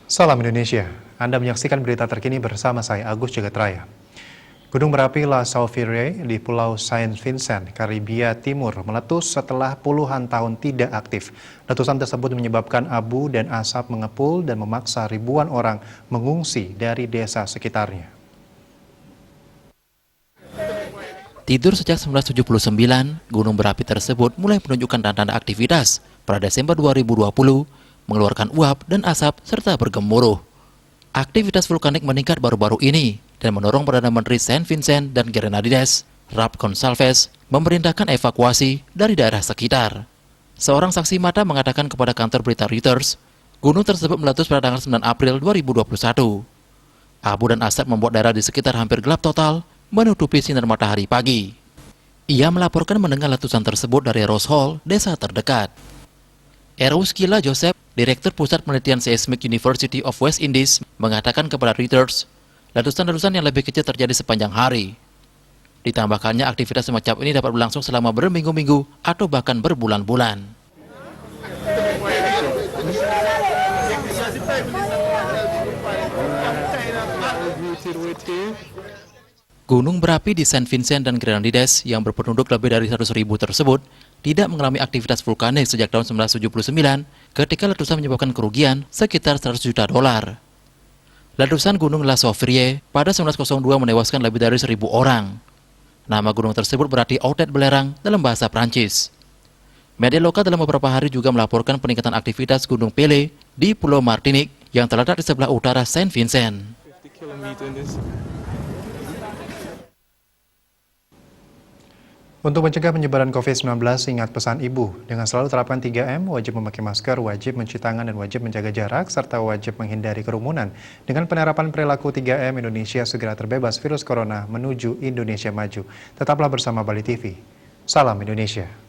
Salam Indonesia, Anda menyaksikan berita terkini bersama saya Agus Jagatraya. Gunung berapi La Sauvire di Pulau Saint Vincent, Karibia Timur meletus setelah puluhan tahun tidak aktif. Letusan tersebut menyebabkan abu dan asap mengepul dan memaksa ribuan orang mengungsi dari desa sekitarnya. Tidur sejak 1979, gunung berapi tersebut mulai menunjukkan tanda-tanda aktivitas pada Desember 2020, mengeluarkan uap dan asap serta bergemuruh. Aktivitas vulkanik meningkat baru-baru ini dan mendorong Perdana Menteri Saint Vincent dan Grenadines, Rap Gonsalves, memerintahkan evakuasi dari daerah sekitar. Seorang saksi mata mengatakan kepada kantor berita Reuters, gunung tersebut meletus pada tanggal 9 April 2021. Abu dan asap membuat daerah di sekitar hampir gelap total, menutupi sinar matahari pagi. Ia melaporkan mendengar letusan tersebut dari Rose Hall, desa terdekat. Eruskila Joseph, Direktur Pusat Penelitian Seismic University of West Indies, mengatakan kepada Reuters, letusan-letusan yang lebih kecil terjadi sepanjang hari. Ditambahkannya, aktivitas semacam ini dapat berlangsung selama berminggu-minggu atau bahkan berbulan-bulan. Gunung berapi di Saint Vincent dan Grenadines yang berpenduduk lebih dari 100.000 tersebut tidak mengalami aktivitas vulkanik sejak tahun 1979 ketika letusan menyebabkan kerugian sekitar 100 juta dolar. Letusan Gunung La Sauvire pada 1902 menewaskan lebih dari 1.000 orang. Nama gunung tersebut berarti outlet belerang dalam bahasa Prancis. Media lokal dalam beberapa hari juga melaporkan peningkatan aktivitas Gunung Pelée di Pulau Martinique yang terletak di sebelah utara Saint Vincent. Untuk mencegah penyebaran COVID-19, ingat pesan ibu. Dengan selalu terapkan 3M, wajib memakai masker, wajib mencuci tangan, dan wajib menjaga jarak, serta wajib menghindari kerumunan. Dengan penerapan perilaku 3M, Indonesia segera terbebas virus corona menuju Indonesia maju. Tetaplah bersama Bali TV. Salam Indonesia.